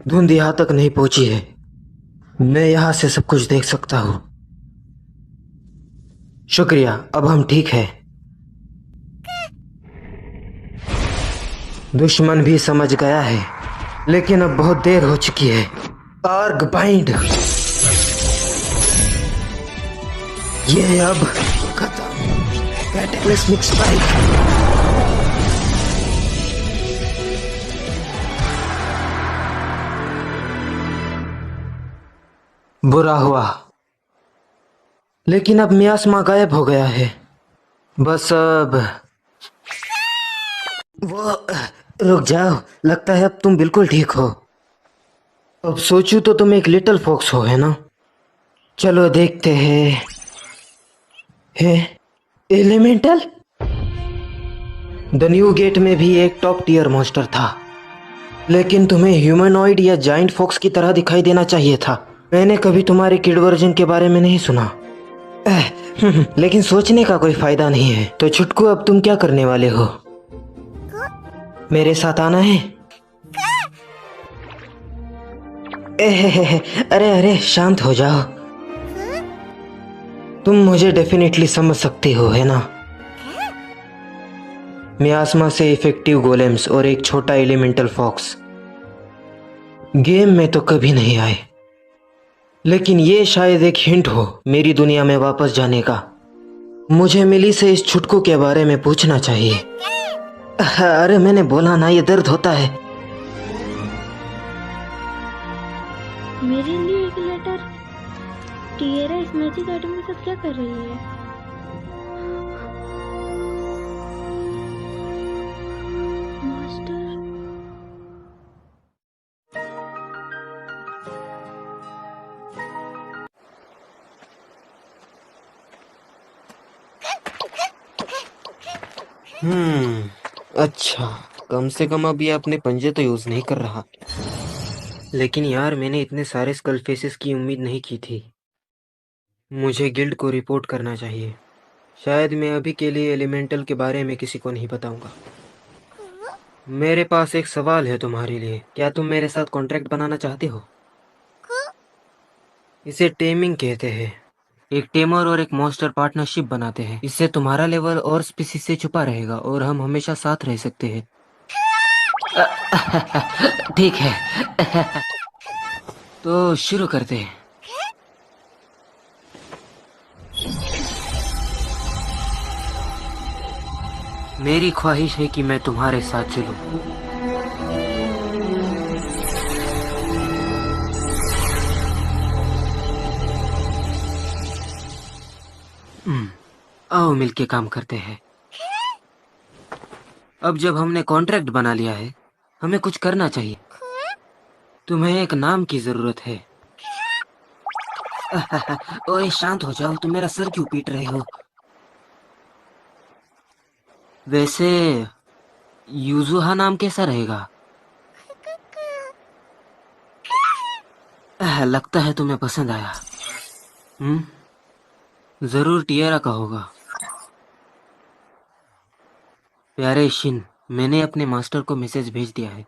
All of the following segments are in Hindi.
धुंध यहाँ तक नहीं पहुंची है। मैं यहाँ से सब कुछ देख सकता हूँ। शुक्रिया, अब हम ठीक हैं। दुश्मन भी समझ गया है, लेकिन अब बहुत देर हो चुकी है। आर्ग बाइंड, ये अब खत्म। कैटेक्लिस्मिक स्ट्राइक। बुरा हुआ, लेकिन अब मियास्मा गायब हो गया है। बस अब वो रुक जाओ, लगता है अब तुम बिल्कुल ठीक हो। अब सोचूं तो तुम एक लिटिल फॉक्स हो, है ना? चलो देखते हैं। है एलिमेंटल। द न्यू गेट में भी एक टॉप टियर मॉन्स्टर था, लेकिन तुम्हें ह्यूमनॉइड या जाइंट फॉक्स की तरह दिखाई देना चाहिए था। मैंने कभी तुम्हारे किड वर्जन के बारे में नहीं सुना। लेकिन सोचने का कोई फायदा नहीं है। तो छुटकू, अब तुम क्या करने वाले हो? मेरे साथ आना है? अरे अरे, शांत हो जाओ। तुम मुझे डेफिनेटली समझ सकते हो, है ना? मियास्मा से इफेक्टिव गोलेम्स और एक छोटा एलिमेंटल फॉक्स गेम में तो कभी नहीं आए, लेकिन ये शायद एक हिंट हो मेरी दुनिया में वापस जाने का। मुझे मिली से इस छुटकू के बारे में पूछना चाहिए। अरे मैंने बोला ना, ये दर्द होता है। मेरे लिए एक लेटर। टिएरा इस मैजिक आइटम के साथ क्या कर रही है? मास्टर। अच्छा, कम से कम अब ये अपने पंजे तो यूज नहीं कर रहा। लेकिन यार, मैंने इतने सारे स्कल फेसेस की उम्मीद नहीं की थी। मुझे गिल्ड को रिपोर्ट करना चाहिए। शायद मैं अभी के लिए एलिमेंटल के बारे में किसी को नहीं बताऊंगा। मेरे पास एक सवाल है तुम्हारे लिए। क्या तुम मेरे साथ कॉन्ट्रैक्ट बनाना चाहते हो? इसे टेमिंग कहते हैं। एक टेमर और एक मॉन्स्टर पार्टनरशिप बनाते हैं। इससे तुम्हारा लेवल और स्पीसीज से छुपा रहेगा और हम हमेशा साथ रह सकते हैं। ठीक है। तो शुरू करते हैं। मेरी ख्वाहिश है कि मैं तुम्हारे साथ चलूं। आओ मिलके काम करते हैं। अब जब हमने कॉन्ट्रैक्ट बना लिया है, हमें कुछ करना चाहिए। तुम्हें एक नाम की जरूरत है। ओए शांत हो जाओ, तुम मेरा सर क्यों पीट रहे हो? वैसे यूजुहा नाम कैसा रहेगा? लगता है तुम्हें पसंद आया। जरूर टिएरा का होगा। प्यारे शिन, मैंने अपने मास्टर को मैसेज भेज दिया है।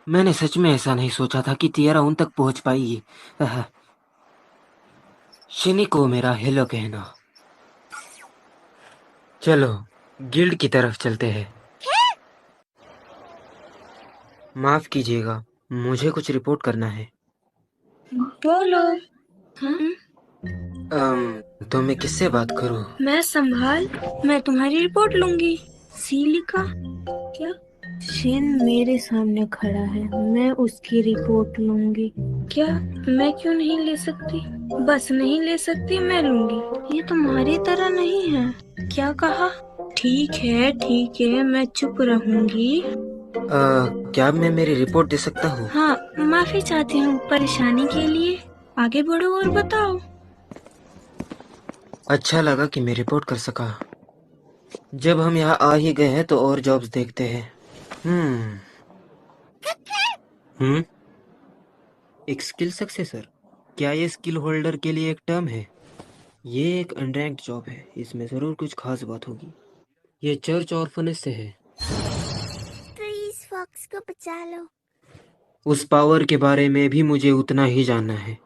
मैंने सच में ऐसा नहीं सोचा था कि टिएरा उन तक पहुंच पाएगी। शिनी को मेरा हेलो कहना। चलो गिल्ड की तरफ चलते हैं। माफ कीजिएगा, मुझे कुछ रिपोर्ट करना है। बोलो। हाँ? तो मैं किससे बात करूं? मैं संभाल। मैं तुम्हारी रिपोर्ट लूंगी। सीलिका। क्या? शिन मेरे सामने खड़ा है, मैं उसकी रिपोर्ट लूंगी। क्या? मैं क्यों नहीं ले सकती? बस नहीं ले सकती, मैं लूंगी। ये तुम्हारी तरह नहीं है। क्या कहा? ठीक है, मैं चुप रहूंगी। क्या मैं मेरी रिपोर्ट दे सकता हूँ? हाँ, माफी चाहती हूँ परेशानी के लिए। आगे बढ़ो और बताओ। अच्छा लगा कि मैं रिपोर्ट कर सका। जब हम यहाँ आ ही गए हैं तो और जॉब्स देखते हैं। हम्म एक स्किल सक्सेसर, क्या ये स्किल होल्डर के लिए एक टर्म है? ये एक अनरैंक्ड जॉब है, इसमें जरूर कुछ खास बात होगी। ये चर्च ऑर्फनेज से है। फॉक्स को बचा लो। उस पावर के बारे में भी मुझे उतना ही जानना है।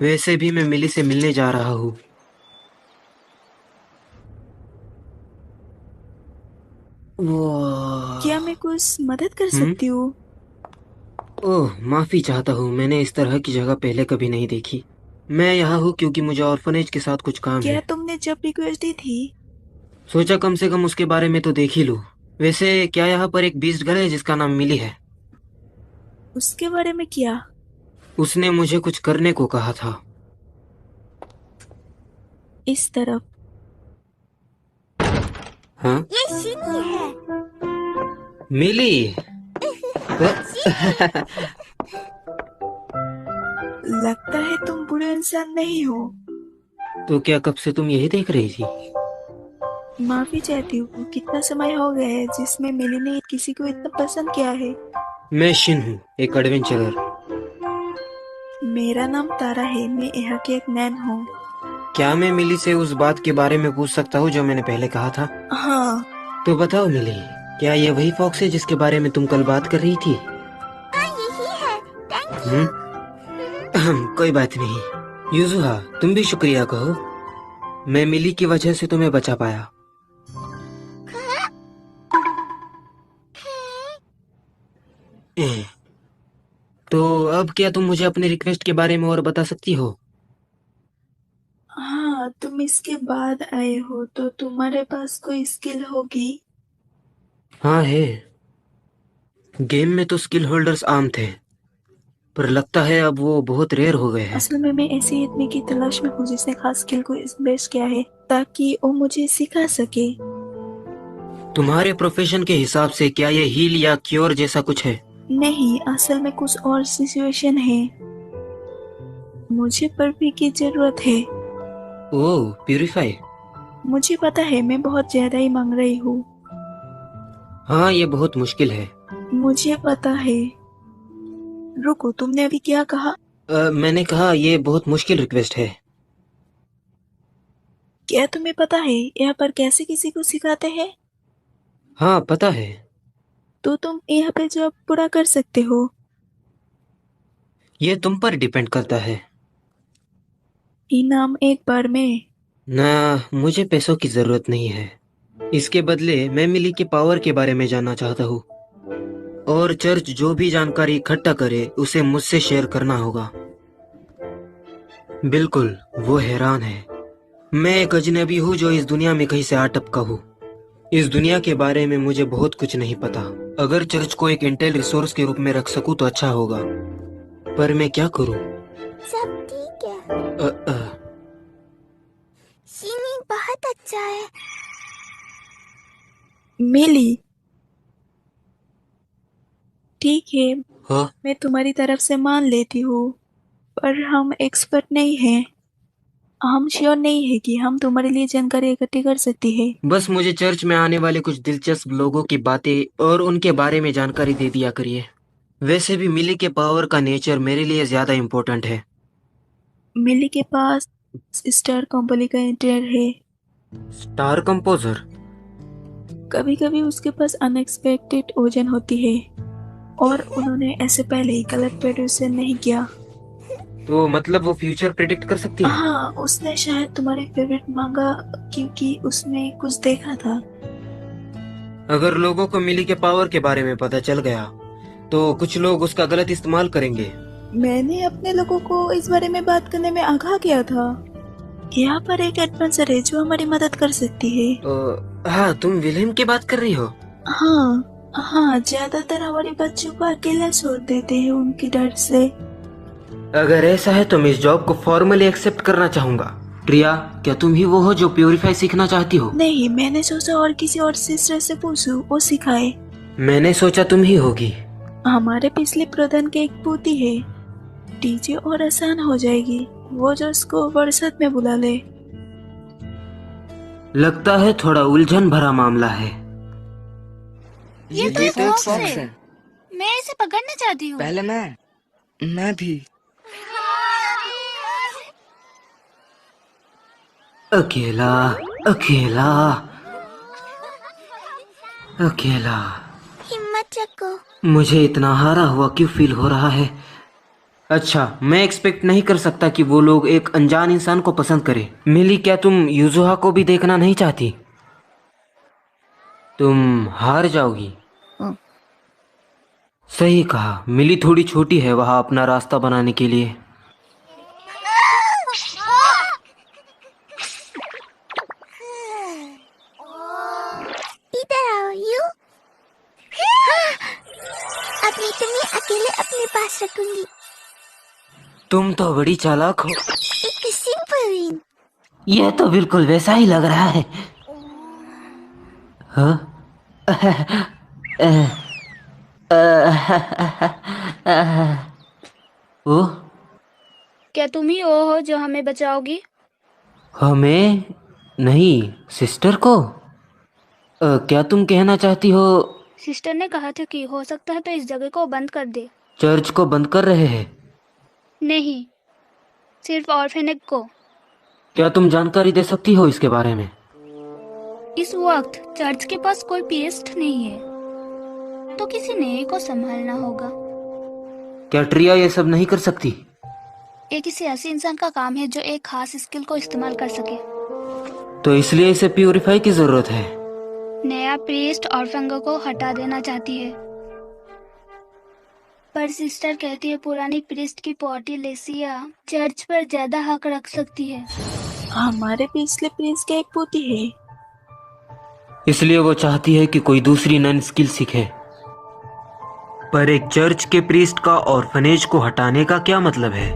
वैसे भी मैं मिली से मिलने जा रहा हूँ। क्या मैं कुछ मदद कर हम्म? सकती हूँ? ओह, माफी चाहता हूँ, मैंने इस तरह की जगह पहले कभी नहीं देखी। मैं यहाँ हूँ क्योंकि मुझे ऑर्फनेज के साथ कुछ काम क्या है। तुमने जब रिक्वेस्ट दी थी? सोचा कम से कम उसके बारे में तो देख ही लूँ। वैसे क्या यहाँ पर एक बीस्ट गर्ल है जिसका नाम मिली है? उसके बारे में क्या? उसने मुझे कुछ करने को कहा था। इस तरफ। हाँ? ये शिनी है। मिली। लगता है तुम बुरा इंसान नहीं हो। तो क्या कब से तुम यही देख रही थी? माफी चाहती हूँ, कितना समय हो गया है जिसमें मिली ने किसी को इतना पसंद किया है। मैं शिन हूँ, एक एडवेंचरर। मेरा नाम तारा है, मैं यहाँ की एक नैन हूँ। क्या मैं मिली से उस बात के बारे में पूछ सकता हूँ जो मैंने पहले कहा था? हाँ। तो बताओ मिली, क्या ये वही फॉक्स है जिसके बारे में तुम कल बात कर रही थी? हाँ यही है। Thank hmm? यू। कोई बात नहीं। युजुहा, तुम भी शुक्रिया कहो। मैं मिली की वजह से तुम्हें बचा पाया। एह, तो अब क्या तुम मुझे अपनी रिक्वेस्ट के बारे में और बता सकती हो? हाँ, तुम इसके बाद आए हो तो तुम्हारे पास कोई स्किल होगी। हाँ है। गेम में तो स्किल होल्डर्स आम थे, पर लगता है अब वो बहुत रेयर हो गए हैं। असल में मैं ऐसे आदमी की तलाश में हूँ जिसने खास स्किल को इन्वेस्ट किया है ताकि वो मुझे सिखा सके। तुम्हारे प्रोफेशन के हिसाब से क्या ये हील या क्योर जैसा कुछ है? नहीं, असल में कुछ और सिचुएशन है। मुझे पर्फी की जरूरत है। ओह, प्यूरिफाई। मुझे पता है मैं बहुत ज्यादा ही मांग रही हूँ। हाँ, ये बहुत मुश्किल है। मुझे पता है। रुको, तुमने अभी क्या कहा? मैंने कहा ये बहुत मुश्किल रिक्वेस्ट है। क्या तुम्हें पता है यहाँ पर कैसे किसी को सिखाते हैं? हाँ, पता है। तो तुम यहाँ पे जॉब पूरा कर सकते हो। ये तुम पर डिपेंड करता है। इनाम एक बार में। ना, मुझे पैसों की जरूरत नहीं है। इसके बदले मैं मिली के पावर के बारे में जानना चाहता हूँ। और चर्च जो भी जानकारी इकट्ठा करे उसे मुझसे शेयर करना होगा। बिल्कुल, वो हैरान है। मैं एक अजनबी हूँ जो इस दुनिया में कहीं से आ टपका हूँ। इस दुनिया के बारे में मुझे बहुत कुछ नहीं पता। अगर चर्च को एक इंटेल रिसोर्स के रूप में रख सकूँ तो अच्छा होगा, पर मैं क्या करूँ? सब ठीक है। अ, अ, शिनी बहुत अच्छा है। मिली। ठीक है, हाँ? मैं तुम्हारी तरफ से मान लेती हूँ, पर हम एक्सपर्ट नहीं हैं। हम श्योर नहीं है कि हम तुम्हारे लिए जानकारी इकट्ठी कर सकती है। बस मुझे चर्च में आने वाले कुछ दिलचस्प लोगों की बातें और उनके बारे में जानकारी दे दिया करिए। वैसे भी मिली के पावर का नेचर मेरे लिए ज्यादा इम्पोर्टेंट है। मिली के पास स्टार कंपनी का इंटीरियर है। Star composer? कभी कभी उसके पास अनएक्सपेक्टेड ओजन होती है और उन्होंने ऐसे पहले ही गलत प्रोड्यूसर नहीं किया। तो मतलब वो फ्यूचर प्रिडिक्ट कर सकती है? हाँ, उसने शायद तुम्हारे फेवरेट मांगा क्योंकि उसने कुछ देखा था। अगर लोगों को मिली के पावर के बारे में पता चल गया तो कुछ लोग उसका गलत इस्तेमाल करेंगे। मैंने अपने लोगों को इस बारे में बात करने में आगाह किया था। यहाँ पर एक एडवेंचर है जो हमारी मदद कर सकती है। हाँ, तुम विलेम की बात कर रही हो? हाँ हाँ, ज्यादातर हमारे बच्चों को अकेला छोड़ देते हैं उनकी डर से। अगर ऐसा है तो मैं इस जॉब को फॉर्मली एक्सेप्ट करना चाहूंगा। प्रिया, क्या तुम ही वो हो जो प्योरीफाई सीखना चाहती हो? नहीं, मैंने सोचा और किसी और सिस्टर से पूछूं, वो सिखाए। मैंने सोचा तुम ही होगी। हमारे पिछले प्रधान के एक पोती है, डीजे, और आसान हो जाएगी वो जो उसको बरसात में बुला ले। लगता है थोड़ा उलझन भरा मामला है। ये तो एक एक फॉक्स फॉक्स है। है। मैं इसे पकड़ना चाहती हूँ। पहले मैं भी। अकेला, अकेला, अकेला। हिम्मत मत रखो। मुझे इतना हारा हुआ क्यों फील हो रहा है? अच्छा, मैं एक्सपेक्ट नहीं कर सकता कि वो लोग एक अनजान इंसान को पसंद करें। मिली, क्या तुम युजुहा को भी देखना नहीं चाहती? तुम हार जाओगी। सही कहा, मिली थोड़ी छोटी है वहाँ अपना रास्ता बनाने के लिए। इधर आओ यू। अब मैं तुम्हें अकेले अपने पास रखूंगी। तुम तो बड़ी चालाक हो। एक सिंपल विन। यह तो बिल्कुल वैसा ही लग रहा है। हाँ? ओ, क्या तुम ही वो हो जो हमें बचाओगी? हमें नहीं, सिस्टर को। क्या तुम कहना चाहती हो? सिस्टर ने कहा था कि हो सकता है तो इस जगह को बंद कर दे। चर्च को बंद कर रहे हैं? नहीं, सिर्फ ऑर्फेनेज को। क्या तुम जानकारी दे सकती हो इसके बारे में? इस वक्त चर्च के पास कोई प्रीस्ट नहीं है, तो किसी नए को संभालना होगा। क्या ट्रिया ये सब नहीं कर सकती? ये किसी ऐसे इंसान का काम है जो एक खास स्किल को इस्तेमाल कर सके। तो इसलिए इसे प्यूरिफाई की जरूरत है। नया प्रीस्ट ऑर्फेंगो को हटा देना चाहती है, पर सिस्टर कहती है पुरानी प्रीस्ट की पोटी लेसिया चर्च पर ज्यादा हक रख सकती है। हमारे पिछले प्रिंस की एक पोती है। इसलिए वो चाहती है कि कोई दूसरी नन स्किल सीखे। पर एक चर्च के प्रीस्ट का ऑर्फनेज को हटाने का क्या मतलब है?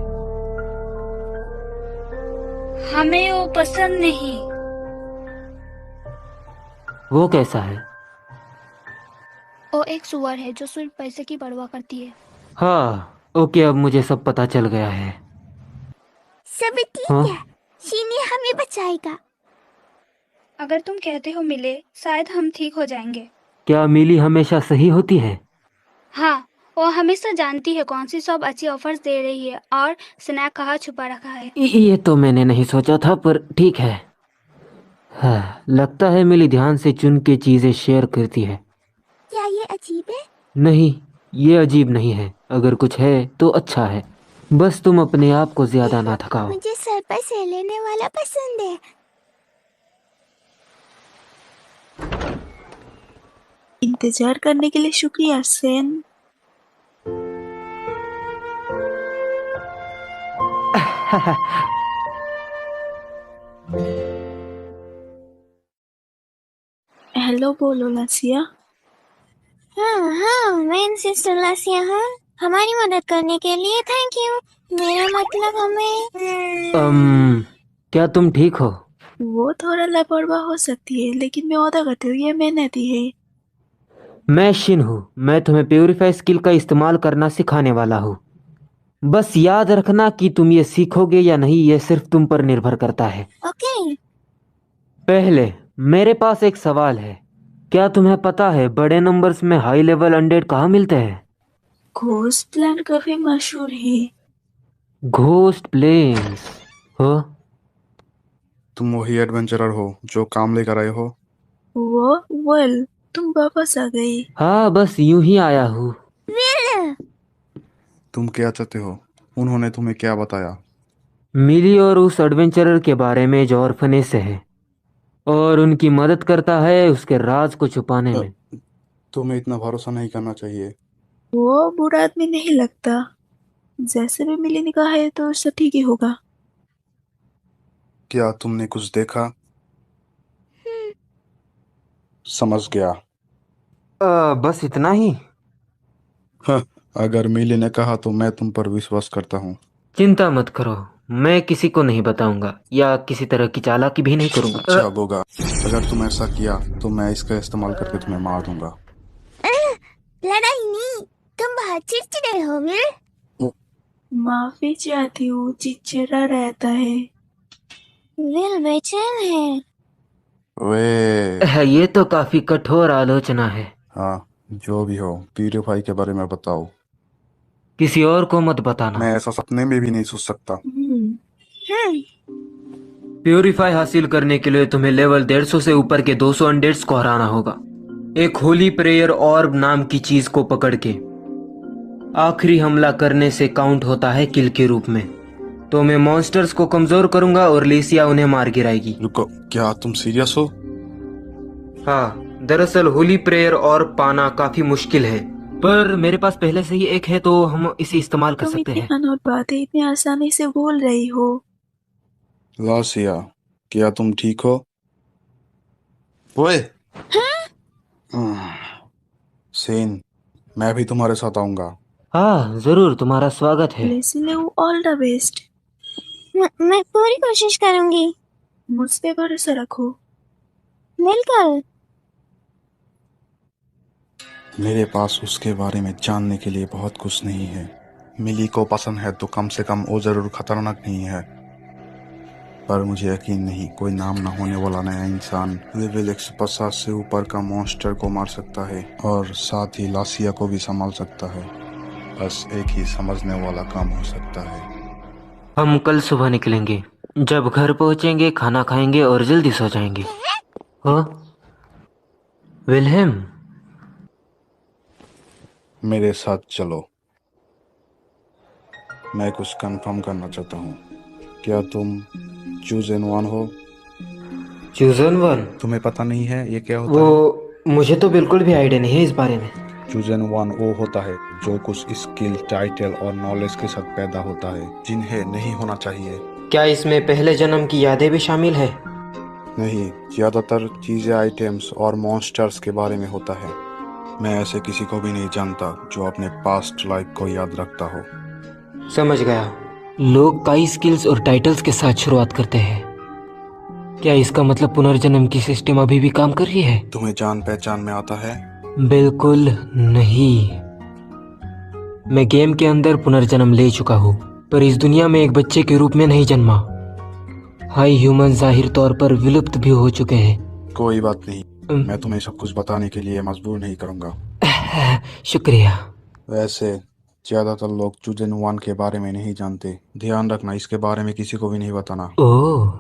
हमें वो पसंद नहीं। वो कैसा है? वो एक सुअर है जो सिर्फ पैसे की परवाह करती है। हाँ, ओके, अब मुझे सब पता चल गया है। सब ठीक हाँ? है, शीनी हमें बचाएगा। अगर तुम कहते हो मिले, शायद हम ठीक हो जाएंगे। क्या मिली हमेशा सही होती है? हाँ, वो हमेशा जानती है कौन सी शॉप अच्छी ऑफर्स दे रही है और स्नैक कहाँ छुपा रखा है। ये तो मैंने नहीं सोचा था, पर ठीक है। हाँ, लगता है मिली ध्यान से चुन के चीजें शेयर करती है। क्या ये अजीब है? नहीं, ये अजीब नहीं है। अगर कुछ है तो अच्छा है। बस तुम अपने आप को ज्यादा ना थकाओ। मुझे सर पर सह लेने वाला पसंद है। इंतजार करने के लिए शुक्रिया सेन। हेलो बोलो लसिया। हाँ, मैं सिस्टर लासिया हूँ। हमारी मदद करने के लिए थैंक यू। मेरा मतलब हमें क्या तुम ठीक हो? वो थोड़ा लापरवाह हो सकती है, लेकिन मैं वादा करती हूँ ये मेहनती है। मैं शिन हूँ। मैं तुम्हें प्यूरिफाई स्किल का इस्तेमाल करना सिखाने वाला हूँ। बस याद रखना कि तुम ये सीखोगे या नहीं, ये सिर्फ तुम पर निर्भर करता है। ओके। पहले, मेरे पास एक सवाल है। क्या तुम्हें पता है बड़े नंबर्स में हाई लेवल अनडेड कहाँ मिलते हैं? घोस्ट प्लान काफी मशहूर है। घोस्ट प्लेन्स हो? तुम वही एडवेंचरर हो जो काम लेकर आए हो? वो वेल, तुम वापस आ गई। हाँ, बस यूं ही आया हूँ। तुम क्या चाहते हो? उन्होंने तुम्हें क्या बताया? मिली और उस एडवेंचरर के बारे में जो ऑर्फनेज से है और उनकी मदद करता है उसके राज को छुपाने में। तुम्हें इतना भरोसा नहीं करना चाहिए। वो बुरा आदमी नहीं लगता। जैसे भी मिली ने कहा है तो उससे ठीक ही होगा। क्या तुमने कुछ देखा? समझ गया। बस इतना ही। हाँ, अगर मिली ने कहा तो मैं तुम पर विश्वास करता हूँ। चिंता मत करो, मैं किसी को नहीं बताऊंगा या किसी तरह की चालाकी भी नहीं करूंगा। अच्छा गोगा, अगर तुम ऐसा किया तो मैं इसका इस्तेमाल करके तुम्हें मार दूंगा। लड़ाई नहीं, तुम बहुत चिड़चिड़े हो विल। माफी चाहती हूँ, चिड़चिड़ा रहता है। विल बेचैन है। वे ये तो काफी कठोर आलोचना है। हाँ, जो भी हो, प्यूरिफाई के बारे में बताओ। किसी और को मत बताना। मैं ऐसा सपने में भी नहीं सोच सकता। प्यूरिफाई हासिल करने के लिए तुम्हें लेवल 150 से ऊपर के 200 अनडेड्स को हराना होगा। एक होली प्रेयर ऑर्ब नाम की चीज को पकड़ के आखिरी हमला करने से काउंट होता है किल के रूप में। तो मैं मॉन्स्टर्स को कमजोर करूंगा और लेसिया उन्हें मार गिराएगी। रुको, क्या तुम सीरियस हो? हाँ, दरअसल होली प्रेयर ऑर्ब पाना काफी मुश्किल है, पर मेरे पास पहले से ही एक है तो हम इसे इस्तेमाल कर तुम सकते इतनी हैं। अनोट बातें इतनी आसानी से बोल रही हो। लासिया, क्या तुम ठीक हो? ओए सेन, मैं भी तुम्हारे साथ आऊंगा। हाँ जरूर, तुम्हारा स्वागत है। लेसिले, ऑल द बेस्ट। मैं पूरी कोशिश करूंगी। मुझ पे भरोसा रखो। बिल्कुल। मेरे पास उसके बारे में जानने के लिए बहुत कुछ नहीं है। मिली को पसंद है तो कम से कम वो जरूर खतरनाक नहीं है। पर मुझे यकीन नहीं कोई नाम ना होने वाला नया इंसान लेवल 150 से ऊपर का मॉन्स्टर को मार सकता है और साथ ही लासिया को भी संभाल सकता है। बस एक ही समझने वाला काम हो सकता है। हम कल सुबह निकलेंगे। जब घर पहुंचेंगे खाना खाएंगे और जल्दी सो जाएंगे। हाँ विल्हेम, मेरे साथ चलो। मैं कुछ कंफर्म करना चाहता हूँ। क्या तुम चूजन वन हो? Chosen one? तुम्हें पता नहीं है ये क्या होता है? वो मुझे तो बिल्कुल भी आइडिया नहीं है इस बारे में। चूजन वन वो होता है जो कुछ स्किल, टाइटल और नॉलेज के साथ पैदा होता है जिन्हें नहीं होना चाहिए। क्या इसमें पहले जन्म की यादें भी शामिल है? नहीं, ज्यादातर चीजें, आइटम्स और मॉन्स्टर्स के बारे में होता है। मैं ऐसे किसी को भी नहीं जानता जो अपने पास्ट लाइफ को याद रखता हो। समझ गया। लोग कई स्किल्स और टाइटल्स के साथ शुरुआत करते हैं। क्या इसका मतलब पुनर्जन्म की सिस्टम अभी भी काम कर रही है? तुम्हें जान पहचान में आता है? बिल्कुल नहीं। मैं गेम के अंदर पुनर्जन्म ले चुका हूँ, पर इस दुनिया में एक बच्चे के रूप में नहीं जन्मा। हाई ह्यूमन जाहिर तौर पर विलुप्त भी हो चुके हैं। कोई बात नहीं, मैं तुम्हें सब कुछ बताने के लिए मजबूर नहीं करूंगा। शुक्रिया। वैसे ज्यादातर लोग चूजन वन के बारे में नहीं जानते। ध्यान रखना, इसके बारे में किसी को भी नहीं बताना। ओह,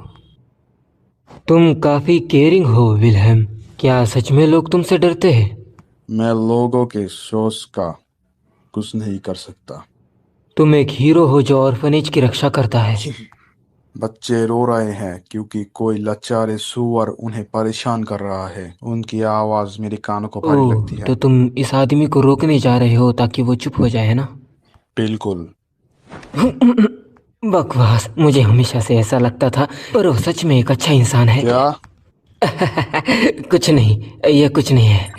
तुम काफी केयरिंग हो विल्हेम। क्या सच में लोग तुमसे डरते हैं? मैं लोगों के सोच का कुछ नहीं कर सकता। तुम एक हीरो हो जो ऑर्फनेज की रक्षा करता है। बच्चे रो रहे हैं क्योंकि कोई लाचार सुअर उन्हें परेशान कर रहा है। उनकी आवाज मेरे कानों को भारी लगती ओह, है। तो तुम इस आदमी को रोकने जा रहे हो ताकि वो चुप हो जाए, है ना? बिल्कुल। बकवास, मुझे हमेशा से ऐसा लगता था, पर वो सच में एक अच्छा इंसान है। क्या? कुछ नहीं, ये कुछ नहीं है।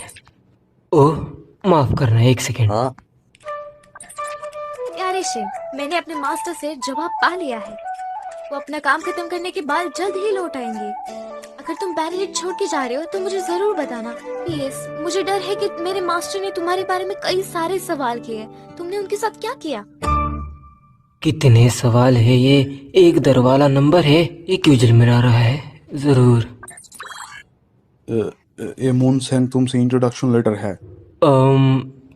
ओह, माफ करना, एक सेकेंड। हाँ, यार शिव, मैंने अपने मास्टर से जवाब पा लिया है। वो अपना काम खत्म करने के बाद जल्द ही लौट आएंगे। अगर तुम बैरिकेड छोड़ के जा रहे हो तो मुझे जरूर बताना प्लीज। मुझे डर है कि मेरे मास्टर ने तुम्हारे बारे में कई सारे सवाल किए। तुमने उनके साथ क्या किया? कितने सवाल है ये? एक दर वाला नंबर है, ये क्यों झिलमिला रहा है? जरूर। ये मून सेन तुमसे इंट्रोडक्शन लेटर है।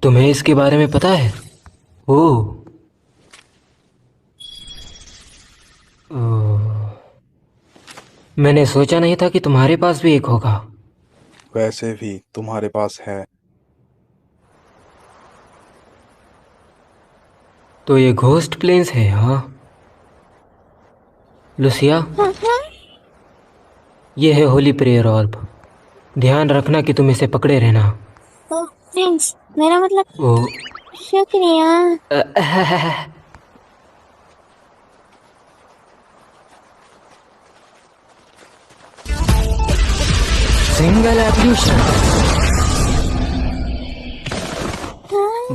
तुम्हें इसके बारे में पता है? ओह, मैंने सोचा नहीं था कि तुम्हारे पास भी एक होगा। वैसे भी तुम्हारे पास है। तो ये घोस्ट प्लेन्स है, हाँ? लुसिया, ये है होली प्रेयर ऑर्ब। ध्यान रखना कि तुम इसे पकड़े रहना। थैंक्स, मेरा मतलब ओ, शुक्रिया। Single ablution.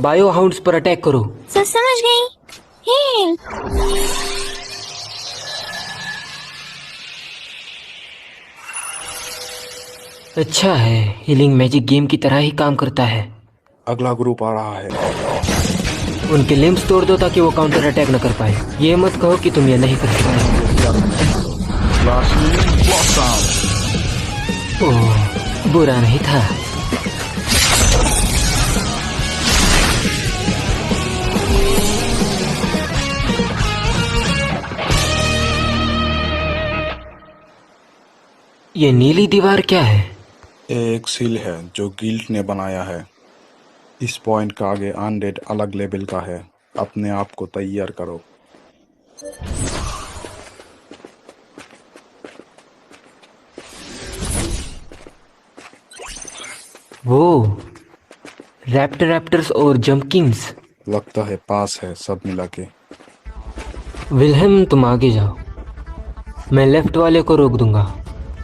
बायो हाउंड्स पर अटैक करो। समझ गई। हील। अच्छा है, हीलिंग मैजिक गेम की तरह ही काम करता है। अगला ग्रुप आ रहा है। उनके लिम्स तोड़ दो ताकि वो काउंटर अटैक न कर पाए। ये मत कहो कि तुम ये नहीं कर सकते। ओह, बुरा नहीं था। ये नीली दीवार क्या है? एक सील है जो गिल्ड ने बनाया है। इस पॉइंट का आगे अनडेड अलग लेवल का है। अपने आप को तैयार करो। वो रैप्टर्स और जंपकिंग्स। लगता है पास है सब मिला के। विल्हेम तुम आगे जाओ, मैं लेफ्ट वाले को रोक दूंगा।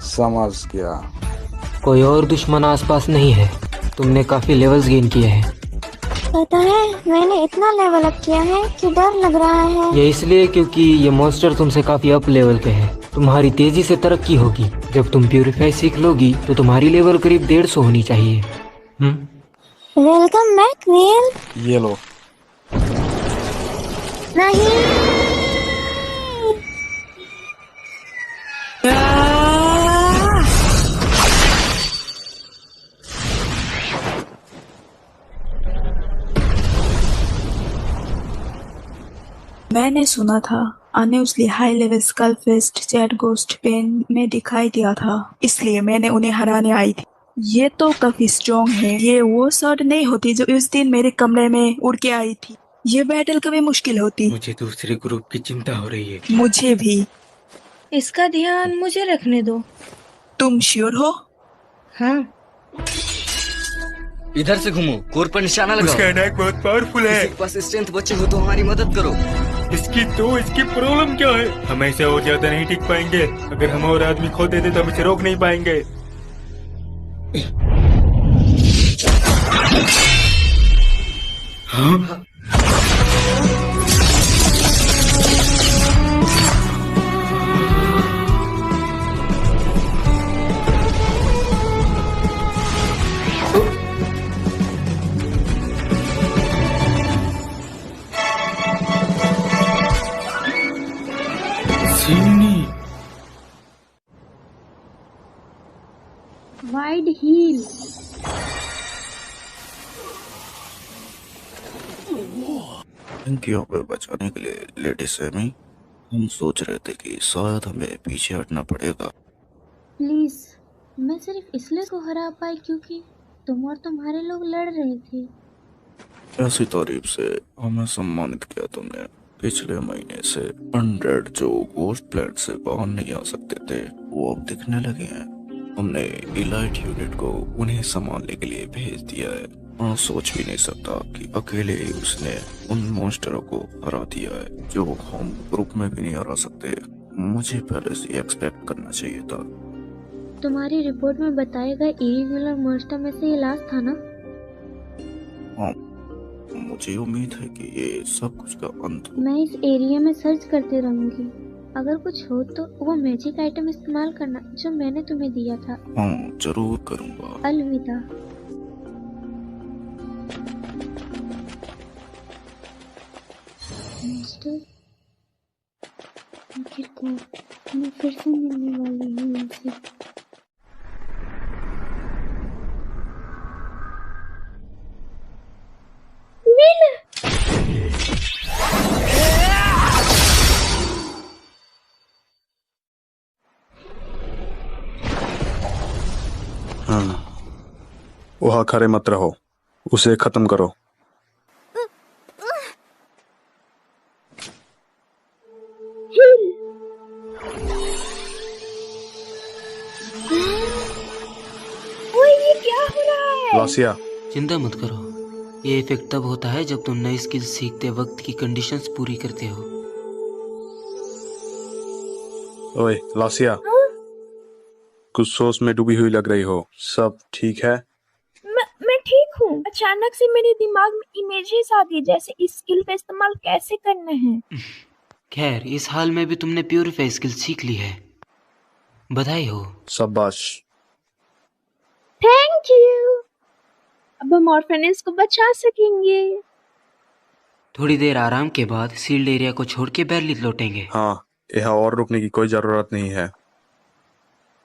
समझ गया। कोई और दुश्मन आसपास नहीं है। तुमने काफी लेवल्स गेन किए हैं। पता है मैंने इतना लेवल अप किया है कि डर लग रहा है। ये इसलिए क्योंकि ये मॉन्स्टर तुमसे काफी अप लेवल पे है। तुम्हारी तेजी से तरक्की होगी। जब तुम प्यूरिफाई सीख लोगी तो तुम्हारी लेवल करीब 150 होनी चाहिए। Welcome back well. ये लो। नहीं। मैंने सुना था आने उसलिए हाई लेवल स्कल फेस्ट चैट गोस्ट पेन में दिखाई दिया था, इसलिए मैंने उन्हें हराने आई थी। ये तो काफी स्ट्रॉन्ग है। ये वो शॉट नहीं होती जो उस दिन मेरे कमरे में उड़ के आई थी। ये बैटल कभी मुश्किल होती। मुझे दूसरे ग्रुप की चिंता हो रही है। मुझे भी। इसका ध्यान मुझे रखने दो। तुम श्योर हो? हाँ। इधर से घूमो, कोर पर निशाना लगाओ। उसका अटैक बहुत पावरफुल है। किसी के पास स्ट्रेंथ बचे हो तो हमारी मदद करो। इसकी प्रॉब्लम क्या है? हम ऐसे और ज्यादा नहीं टिक पाएंगे। अगर हम और आदमी खो देते तो हम इसे रोक नहीं पाएंगे। हाँ? वाइड हील। इनकी हमें बचाने के लिए लेडी सेमी, हम सोच रहे थे कि शायद हमें पीछे हटना पड़ेगा। प्लीज, मैं सिर्फ इसलिए को हरा पाई क्योंकि तुम और तुम्हारे लोग लड़ रहे थे। ऐसी तारीफ से हमें सम्मानित किया तुमने। पिछले महीने से अनडेड जो गोस्ट प्लेट से बाहर नहीं आ सकते थे वो अब दिखने लगे हैं। हमने इलाइट यूनिट को उन्हें संभालने के लिए भेज दिया है। मैं सोच भी नहीं सकता कि अकेले ही उसने उन मॉन्स्टरों को हरा दिया है जो हम ग्रुप में भी नहीं हरा सकते। मुझे पहले से एक्सपेक्ट करना चाहिए था। तुम्हारी रिपोर्ट में बताए गए इरेगुलर मॉन्स्टर में से ये लास्ट था ना? हाँ, मुझे उम्मीद है कि ये सब कुछ का अंत हो। मैं इस एरिया में सर्च करते रहूंगी। अगर कुछ हो तो वो मैजिक आइटम इस्तेमाल करना जो मैंने तुम्हें दिया था। हाँ, जरूर करूँगा। अलविदा। मास्टर, आखिरकार मैं फिर से मिलने वाली हूँ इनसे। वहाँ खड़े मत रहो, उसे खत्म करो। ये क्या हो रहा है? लासिया, चिंता मत करो। ये इफेक्ट तब होता है जब तुम नई स्किल सीखते वक्त की कंडीशंस पूरी करते हो। ओए लासिया, कुछ सोच में डूबी हुई लग रही हो। सब ठीक है? मैं ठीक हूँ। अचानक से मेरे दिमाग में इमेजेस आ गई जैसे इस स्किल का इस्तेमाल कैसे करना है। खैर, इस हाल में भी तुमने प्यूरिफाई स्किल सीख ली है। बधाई हो। शाबाश। Thank you. अब हम ऑर्फनेज को बचा सकेंगे। थोड़ी देर आराम के बाद सील्ड एरिया को छोड़ के बैरली लौटेंगे। हाँ, यहाँ और रुकने की कोई जरूरत नहीं है।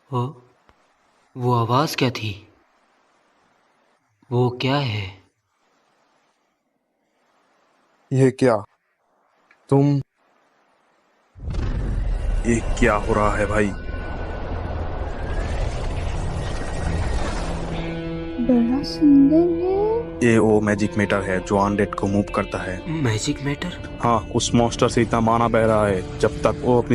वो आवाज क्या थी? वो क्या है? ये क्या? तुम? ये क्या हो रहा है भाई? बड़ा सुंदर है। ये वो मैजिक मीटर है जो अनडेड को मूव करता है। Magic matter? हाँ, उस मॉन्स्टर से इतना माना बह रहा है, जब तक वो अपनी